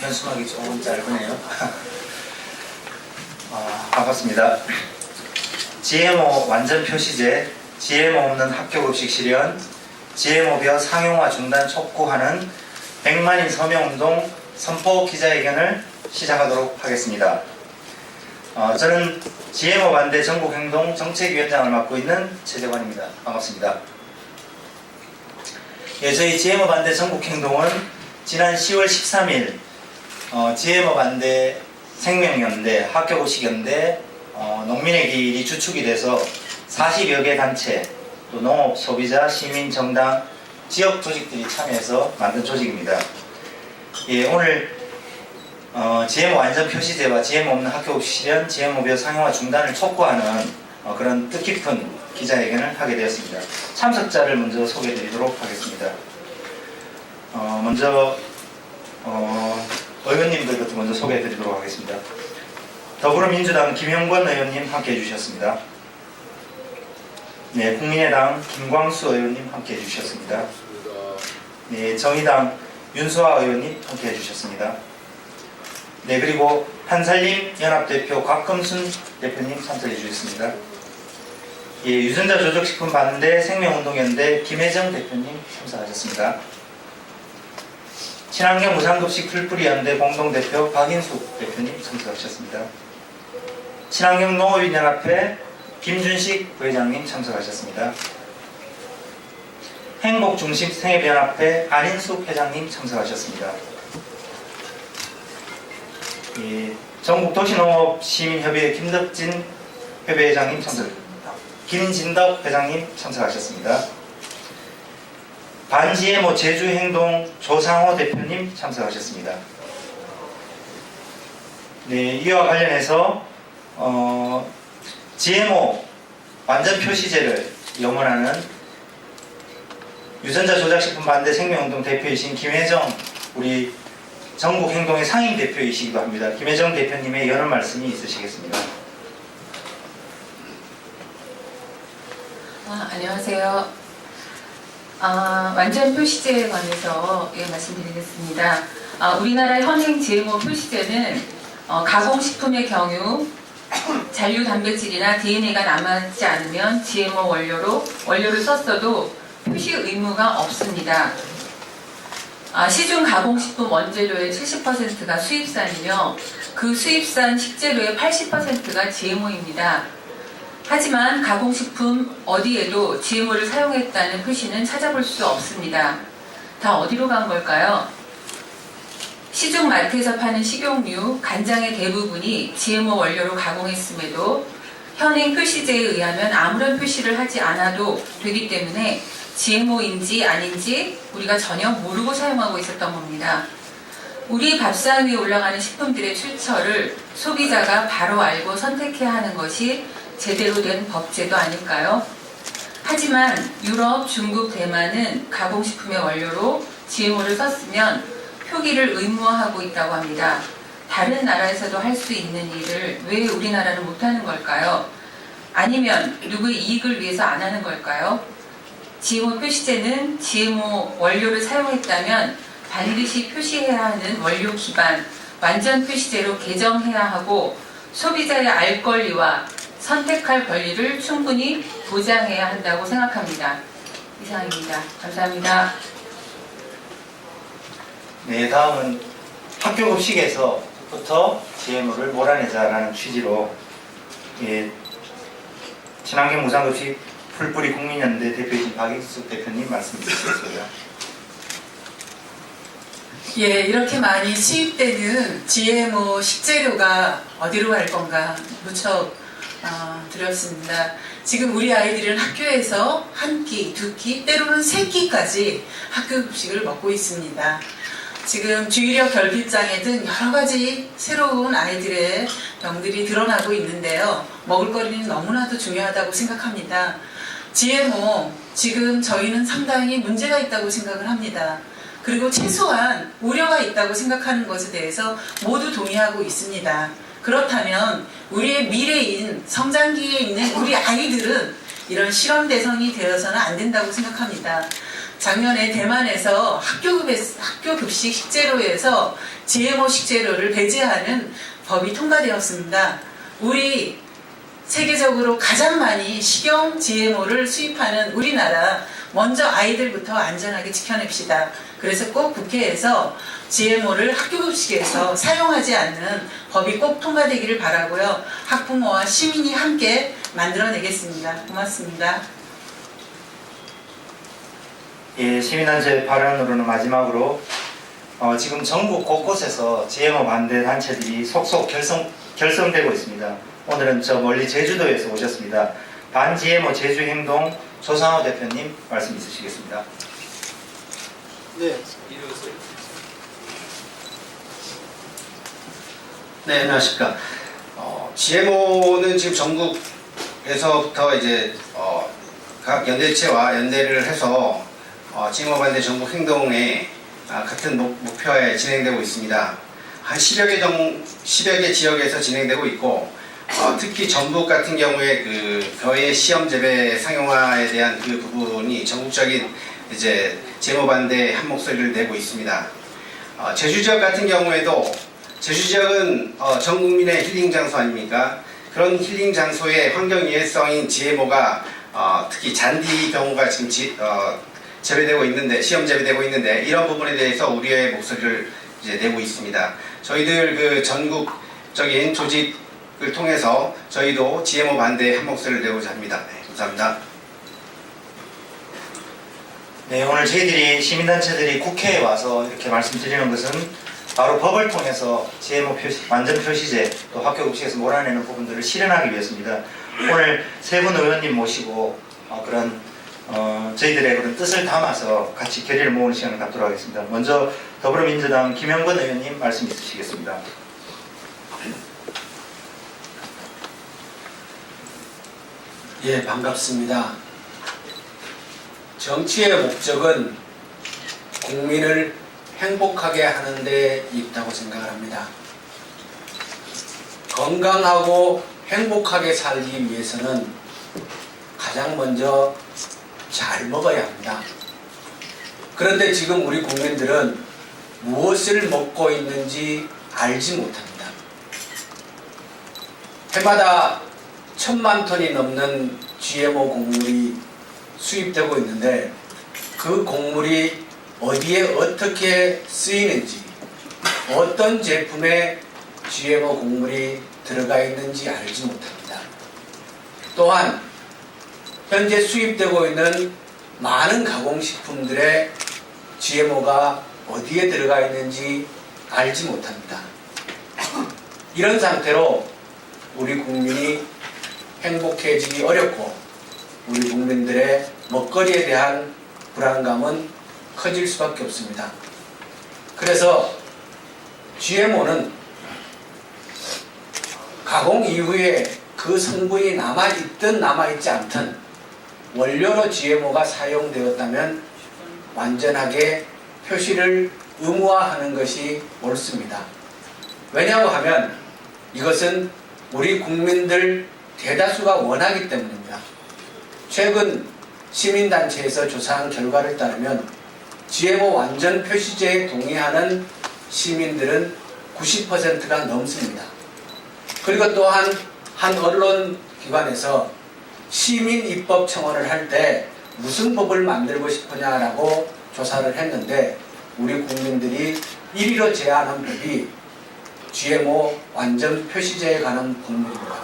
현수막이 조금 짧으네요. 반갑습니다. GMO 완전 표시제, GMO 없는 학교급식 실현, GMO 벼 상용화 중단 촉구하는 100만인 서명운동 선포 기자회견을 시작하도록 하겠습니다. 저는 GMO 반대 전국행동 정책위원장을 맡고 있는 최재관입니다. 반갑습니다. 저희 GMO 반대 전국행동은 지난 10월 13일 GMO 반대 생명연대, 학교급식연대, 농민의 길이 주축이 돼서 40여 개 단체, 또 농업, 소비자, 시민, 정당, 지역 조직들이 참여해서 만든 조직입니다. 오늘 GMO 완전 표시제와 GMO 없는 학교급식 실현, GMO 벼 상용화 중단을 촉구하는 그런 뜻깊은 기자회견을 하게 되었습니다. 참석자를 먼저 소개해드리도록 하겠습니다. 먼저 의원님들부터 먼저 소개해드리도록 하겠습니다. 더불어민주당 김영권 의원님 함께해 주셨습니다. 네, 국민의당 김광수 의원님 함께해 주셨습니다. 네, 정의당 윤수아 의원님 함께해 주셨습니다. 네, 그리고 한살림 연합대표 곽금순 대표님 참석해 주셨습니다. 예, 유전자 조작식품 반대 생명운동연대 김혜정 대표님 참석하셨습니다. 친환경 무상급식 풀뿌리연대 공동대표 박인숙 대표님 참석하셨습니다. 친환경 농업인연합회 김준식 부회장님 참석하셨습니다. 행복중심 생협연합회 안인숙 회장님 참석하셨습니다. 전국도시농업시민협의회 김덕진 협의회장님 김진덕 회장님 참석하셨습니다. 반GMO 제주행동 조상호 대표님 참석하셨습니다. 네, 이와 관련해서 GMO 완전 표시제를 염원하는 유전자 조작식품 반대 생명운동 대표이신 김혜정 우리 전국행동의 상임 대표이시기도 합니다. 김혜정 대표님의 여러 말씀이 있으시겠습니다. 안녕하세요. 완전 표시제에 관해서 말씀드리겠습니다. 우리나라 현행 GMO 표시제는 가공식품의 경우 잔류 단백질이나 DNA가 남지 않으면 GMO 원료를 썼어도 표시 의무가 없습니다. 시중 가공식품 원재료의 70%가 수입산이며 그 수입산 식재료의 80%가 GMO입니다. 하지만 가공식품 어디에도 GMO를 사용했다는 표시는 찾아볼 수 없습니다. 다 어디로 간 걸까요? 시중 마트에서 파는 식용유, 간장의 대부분이 GMO 원료로 가공했음에도 현행 표시제에 의하면 아무런 표시를 하지 않아도 되기 때문에 GMO인지 아닌지 우리가 전혀 모르고 사용하고 있었던 겁니다. 우리 밥상 위에 올라가는 식품들의 출처를 소비자가 바로 알고 선택해야 하는 것이 제대로 된 법제도 아닐까요? 하지만 유럽, 중국, 대만은 가공식품의 원료로 GMO를 썼으면 표기를 의무화하고 있다고 합니다. 다른 나라에서도 할 수 있는 일을 왜 우리나라는 못하는 걸까요? 아니면 누구의 이익을 위해서 안 하는 걸까요? GMO 표시제는 GMO 원료를 사용했다면 반드시 표시해야 하는 원료 기반 완전 표시제로 개정해야 하고 소비자의 알 권리와 선택할 권리를 충분히 보장해야 한다고 생각합니다. 이상입니다. 감사합니다. 네, 다음은 학교급식에서부터 GMO를 몰아내자라는 취지로 친환경 무상급식 풀뿌리 국민연대 대표이신 박인숙 대표님 말씀 주시겠어요? 예, 이렇게 많이 수입되는 GMO 식재료가 어디로 갈 건가 무척 드렸습니다. 지금 우리 아이들은 학교에서 한 끼, 두 끼, 때로는 세 끼까지 학교급식을 먹고 있습니다. 지금 주의력 결핍장애 등 여러 가지 새로운 아이들의 병들이 드러나고 있는데요. 먹을거리는 너무나도 중요하다고 생각합니다. GMO, 지금 저희는 상당히 문제가 있다고 생각을 합니다. 그리고 최소한 우려가 있다고 생각하는 것에 대해서 모두 동의하고 있습니다. 그렇다면 우리의 미래인 성장기에 있는 우리 아이들은 이런 실험 대상이 되어서는 안 된다고 생각합니다. 작년에 대만에서 학교 급식 식재료에서 GMO 식재료를 배제하는 법이 통과되었습니다. 우리 세계적으로 가장 많이 식용 GMO를 수입하는 우리나라, 먼저 아이들부터 안전하게 지켜냅시다. 그래서 꼭 국회에서 GMO를 학교급식에서 사용하지 않는 법이 꼭 통과되기를 바라고요. 학부모와 시민이 함께 만들어내겠습니다. 고맙습니다. 예, 시민단체 발언으로는 마지막으로 지금 전국 곳곳에서 GMO 반대 단체들이 속속 결성되고 있습니다. 오늘은 저 멀리 제주도에서 오셨습니다. 반 GMO 제주행동 조상호 대표님 말씀 있으시겠습니다. 네. 네, 안녕하십니까. GMO는 지금 전국에서부터 이제 각 연대체와 연대를 해서 GMO 반대 전국 행동에 같은 목표에 진행되고 있습니다. 한 10여 개 지역에서 진행되고 있고, 특히 전북 같은 경우에 그 거의 시험 재배 상용화에 대한 그 부분이 전국적인 이제 GMO 반대 한 목소리를 내고 있습니다. 제주 지역 같은 경우에도 제주 지역은 전 국민의 힐링 장소 아닙니까? 그런 힐링 장소의 환경 유해성인 GMO가 특히 잔디 경우가 지금 재배되고 있는데, 시험 재배되고 있는데, 이런 부분에 대해서 우리의 목소리를 이제 내고 있습니다. 저희들 그 전국적인 조직을 통해서 저희도 GMO 반대 한 목소리를 내고자 합니다. 네, 감사합니다. 네, 오늘 저희들이 시민단체들이 국회에 와서 이렇게 말씀드리는 것은 바로 법을 통해서 GMO 완전 표시제, 또 학교급식에서 몰아내는 부분들을 실현하기 위해서입니다. 오늘 세 분 의원님 모시고 그런 저희들의 그런 뜻을 담아서 같이 결의를 모으는 시간을 갖도록 하겠습니다. 먼저 더불어민주당 김영건 의원님 말씀 있으시겠습니다. 예, 반갑습니다. 정치의 목적은 국민을 행복하게 하는 데 있다고 생각을 합니다. 건강하고 행복하게 살기 위해서는 가장 먼저 잘 먹어야 합니다. 그런데 지금 우리 국민들은 무엇을 먹고 있는지 알지 못합니다. 해마다 1000만 톤이 넘는 GMO 곡물이 수입되고 있는데, 그 곡물이 어디에 어떻게 쓰이는지, 어떤 제품에 GMO 곡물이 들어가 있는지 알지 못합니다. 또한 현재 수입되고 있는 많은 가공식품들의 GMO가 어디에 들어가 있는지 알지 못합니다. 이런 상태로 우리 국민이 행복해지기 어렵고, 우리 국민들의 먹거리에 대한 불안감은 커질 수밖에 없습니다. 그래서 GMO는 가공 이후에 그 성분이 남아있든 남아있지 않든 원료로 GMO가 사용되었다면 완전하게 표시를 의무화하는 것이 옳습니다. 왜냐고 하면 이것은 우리 국민들 대다수가 원하기 때문입니다. 최근 시민단체에서 조사한 결과를 따르면 GMO 완전 표시제에 동의하는 시민들은 90%가 넘습니다. 그리고 또한 한 언론기관에서 시민 입법 청원을 할 때 무슨 법을 만들고 싶으냐라고 조사를 했는데, 우리 국민들이 1위로 제안한 법이 GMO 완전 표시제에 관한 법률입니다.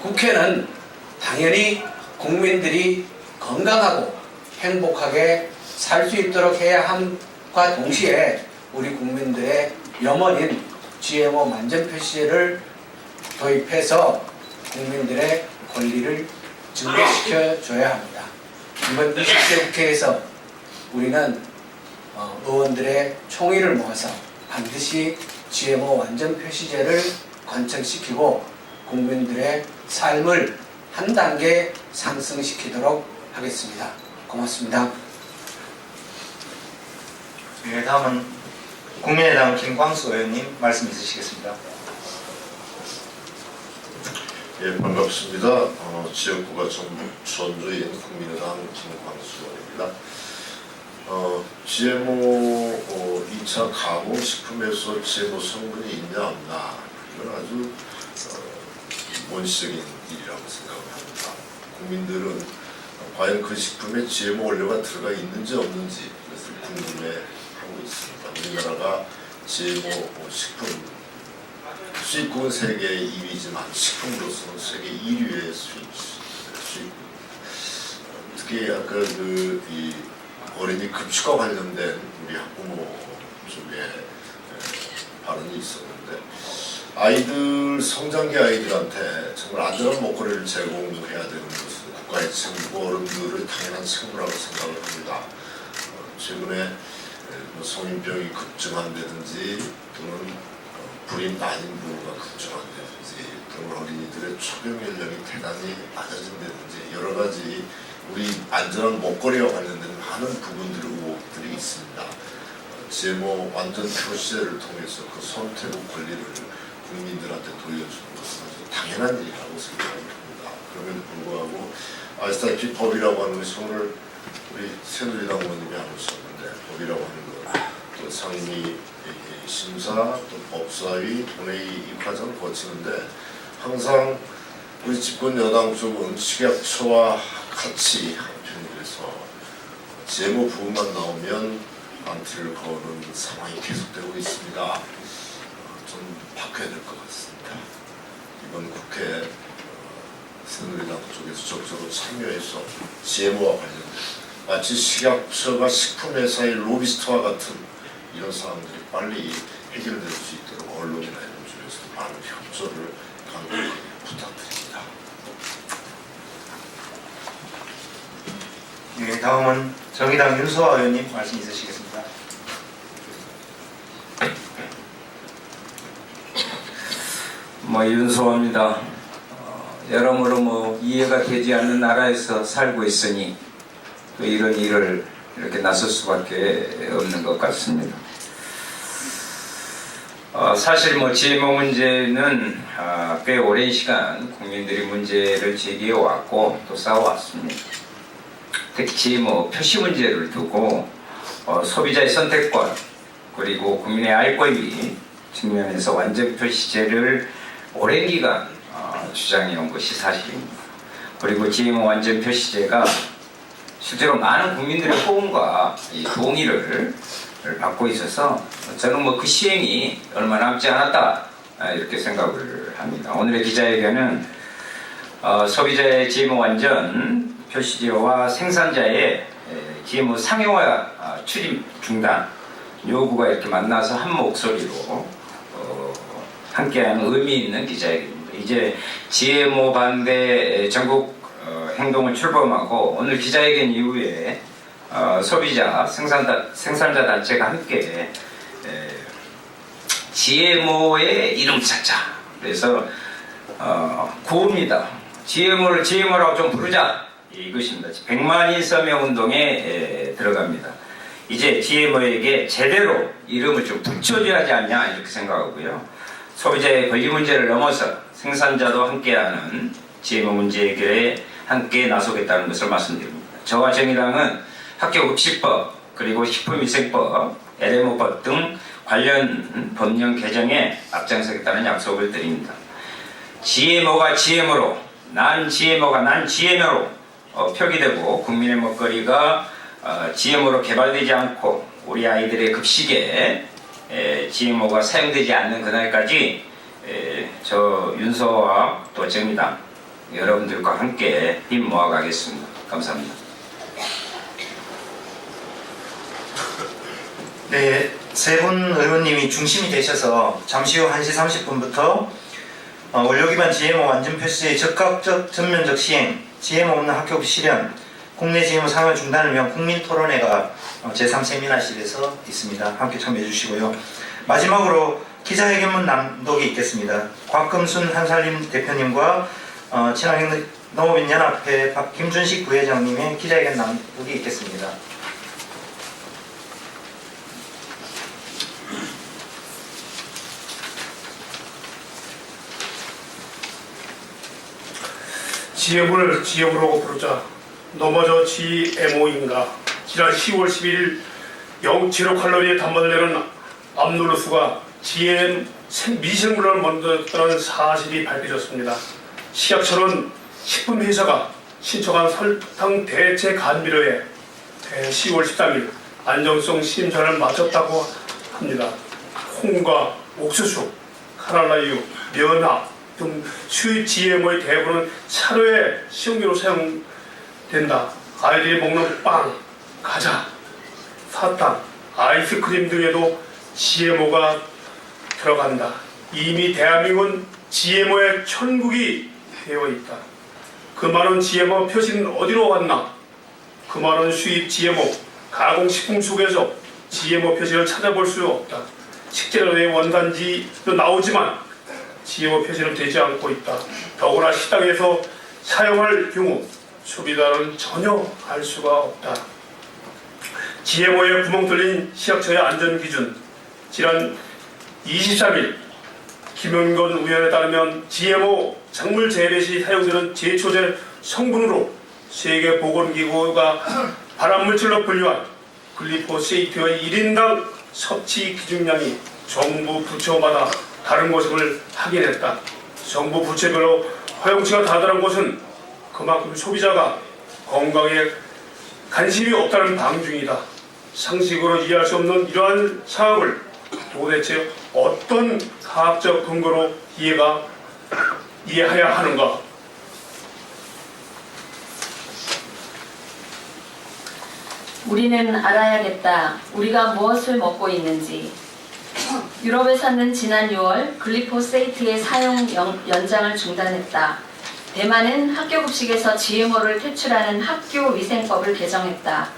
국회는 당연히 국민들이 건강하고 행복하게 살 수 있도록 해야 함과 동시에 우리 국민들의 염원인 GMO 완전 표시제를 도입해서 국민들의 권리를 증대시켜 줘야 합니다. 이번 20대 국회에서 우리는 의원들의 총의를 모아서 반드시 GMO 완전 표시제를 관철시키고 국민들의 삶을 한 단계 상승시키도록 하겠습니다. 고맙습니다. 네, 다음은 국민의당 김광수 의원님 말씀 있으시겠습니다. 예, 반갑습니다. 지역구가 전북 전주인 국민의당 김광수 의원입니다. GMO 2차 가공식품에서 GMO 성분이 있냐 없나 이건 아주 원시적인 일이라고 생각을 합니다. 국민들은 과연 그 식품에 GMO 원료가 들어가 있는지 없는지 그것을 궁금해하고 있습니다. 우리나라가 GMO 식품 수입국은 세계 2위지만 식품으로서는 세계 1위의 수입국. 특히 아까 이 어린이 급식과 관련된 우리 학부모 쪽에 발언이 있었는데 아이들 성장기 아이들한테 정말 안전한 먹거리를 제공해야 되는 것은 국가의 책임이고 어른들의 당연한 책임이라고 생각을 합니다. 최근에 성인병이 급증한다든지 또는 불임 난임부가 급증한다든지 또는 어린이들의 초병 연령이 대단히 낮아진다든지 여러 가지 우리 안전한 먹거리와 관련된 많은 부분들의 의혹들이 있습니다. GMO 완전 표시제를 통해서 그 선택의 권리를 국민들한테 돌려주는 것은 아주 당연한 일이라고 생각합니다. 그럼에도 불구하고 아시다시피 법이라고 하는 것이 오늘 우리 새누리당 의원님이 하셨는데 법이라고 하는 것 또 상임위 심사 또 법사위 본회의 이 과정을 거치는데 항상 우리 집권 여당 쪽은 식약처와 같이 한편에서 GMO 부분만 나오면 안티를 거는 상황이 계속되고 있습니다. 좀 바뀌어야 될 것 같습니다. 이번 국회 새누리당 쪽에서 적극적으로 참여해서 GMO와 관련된 마치 식약처가 식품회사의 로비스트와 같은 이런 사람들이 빨리 해결될 수 있도록 언론이나 이런 쪽에서 많은 협조를 강력하게 부탁드립니다. 네, 다음은 정의당 윤소아 의원님 말씀 있으시겠습니다. 윤소아입니다. 여러모로 이해가 되지 않는 나라에서 살고 있으니 또 이런 일을 이렇게 나설 수밖에 없는 것 같습니다. 사실 GMO 문제는 꽤 오랜 시간 국민들이 문제를 제기해 왔고 또 싸워왔습니다. 특히 표시 문제를 두고 소비자의 선택권 그리고 국민의 알 권리 측면에서 완전 표시제를 오랜 기간 주장해온 것이 사실입니다. 그리고 GMO 완전 표시제가 실제로 많은 국민들의 호응과 이 동의를 받고 있어서 저는 그 시행이 얼마 남지 않았다 이렇게 생각을 합니다. 오늘의 기자회견은 소비자의 GMO 완전 표시제와 생산자의 GMO 상용화 출입 중단 요구가 이렇게 만나서 한 목소리로 함께하는 의미 있는 기자회견입니다. 이제 GMO 반대 전국 행동을 출범하고 오늘 기자회견 이후에 소비자 생산자 단체가 함께 GMO의 이름 찾자 그래서 구호입니다. GMO라고 좀 부르자 이것입니다. 100만 인서명 운동에 들어갑니다. 이제 GMO에게 제대로 이름을 좀 붙여줘야 하지 않냐 이렇게 생각하고요. 소비자의 권리 문제를 넘어서 생산자도 함께하는 GMO 문제 해결에 함께 나서겠다는 것을 말씀드립니다. 저와 정의당은 학교급식법 그리고 식품위생법, LMO법 등 관련 법령 개정에 앞장서겠다는 약속을 드립니다. GMO가 GMO로, 난 GMO가 난 GMO로 표기되고 국민의 먹거리가 GMO로 개발되지 않고 우리 아이들의 급식에 GMO가 사용되지 않는 그날까지 저 윤소와 또 정의당 여러분들과 함께 힘 모아가겠습니다. 감사합니다. 네, 세 분 의원님이 중심이 되셔서 잠시 후 1시 30분부터 원료 기반 GMO 완전 표시의 적극적 전면적 시행, GMO 없는 학교급 실현, 국내 GMO 상용 중단을 위한 국민 토론회가 제3세미나실에서 있습니다. 함께 참여해 주시고요. 마지막으로 기자회견문 낭독이 있겠습니다. 곽금순 한살림 대표님과 친환경농업인연합회 김준식 부회장님의 기자회견 낭독이 있겠습니다. GMO를 GMO라고 부르자. 넘어져 GMO인가? 지난 10월 11일 0제로칼로리의 단맛을 내는 암놀로스가 GM 미생물을 만들었다는 사실이 밝혀졌습니다. 식약처는 식품회사가 신청한 설탕 대체 감비료에 10월 13일 안정성 심사를 마쳤다고 합니다. 콩과 옥수수, 카랄라유, 면화 등 수입 GMO의 대부분은 사료의 식용유로 사용된다. 아이들이 먹는 빵, 과자, 사탕, 아이스크림 등에도 GMO가 들어간다. 이미 대한민국은 GMO의 천국이 되어 있다. 그 많은 GMO 표시는 어디로 갔나? 그 많은 수입 GMO, 가공식품 속에서 GMO 표시를 찾아볼 수 없다. 식재료의 원산지도 나오지만 GMO 표시는 되지 않고 있다. 더구나 식당에서 사용할 경우 소비자는 전혀 알 수가 없다. GMO에 구멍 뚫린 식약처의 안전기준, 지난 23일 김은건 의원에 따르면 GMO 작물 재배 시 사용되는 제초제 성분으로 세계보건기구가 발암물질로 분류한 글리포세이트의 1인당 섭취 기준량이 정부 부처마다 다른 것임을 확인했다. 정부 부처별로 허용치가 다르다는 것은 그만큼 소비자가 건강에 관심이 없다는 방증이다. 상식으로 이해할 수 없는 이러한 상황을 도대체 어떤 과학적 근거로 이해해야 하는가? 우리는 알아야겠다. 우리가 무엇을 먹고 있는지. 유럽에서는 지난 6월 글리포세이트의 사용 연장을 중단했다. 대만은 학교급식에서 GMO를 퇴출하는 학교위생법을 개정했다.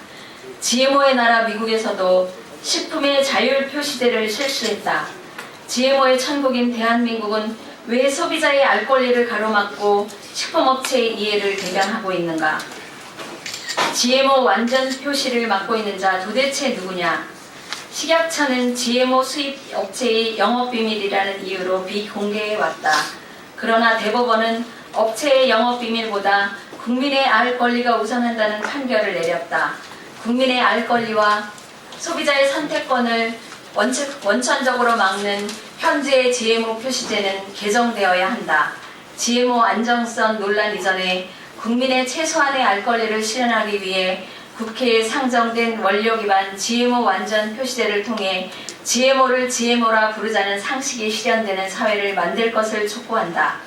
GMO의 나라 미국에서도 식품의 자율 표시제를 실시했다. GMO의 천국인 대한민국은 왜 소비자의 알 권리를 가로막고 식품업체의 이해를 대변하고 있는가? GMO 완전 표시를 막고 있는 자 도대체 누구냐? 식약처는 GMO 수입 업체의 영업비밀이라는 이유로 비공개해왔다. 그러나 대법원은 업체의 영업비밀보다 국민의 알 권리가 우선한다는 판결을 내렸다. 국민의 알 권리와 소비자의 선택권을 원천적으로 막는 현재의 GMO 표시제는 개정되어야 한다. GMO 안정성 논란 이전에 국민의 최소한의 알 권리를 실현하기 위해 국회에 상정된 원료 기반 GMO 완전 표시제를 통해 GMO를 GMO라 부르자는 상식이 실현되는 사회를 만들 것을 촉구한다.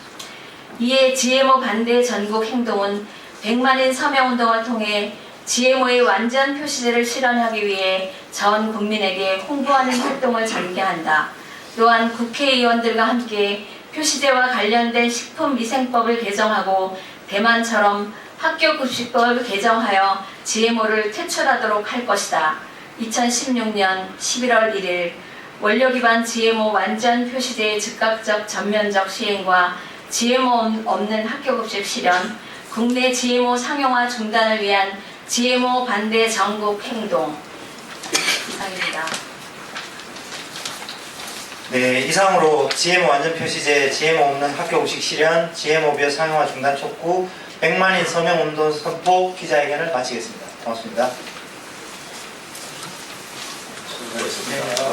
이에 GMO 반대 전국 행동은 100만인 서명운동을 통해 GMO의 완전 표시제를 실현하기 위해 전 국민에게 홍보하는 활동을 전개한다. 또한 국회의원들과 함께 표시제와 관련된 식품위생법을 개정하고 대만처럼 학교급식법을 개정하여 GMO를 퇴출하도록 할 것이다. 2016년 11월 1일 원료 기반 GMO 완전 표시제의 즉각적 전면적 시행과 GMO 없는 학교급식 실현, 국내 GMO 상용화 중단을 위한 GMO 반대 전국 행동. 이상입니다. 네, 이상으로 GMO 완전 표시제, GMO 없는 학교급식 실현, GMO 비어 상용화 중단 촉구, 100만인 서명 운동 선포 기자회견을 마치겠습니다. 고맙습니다. 수고하셨습니다.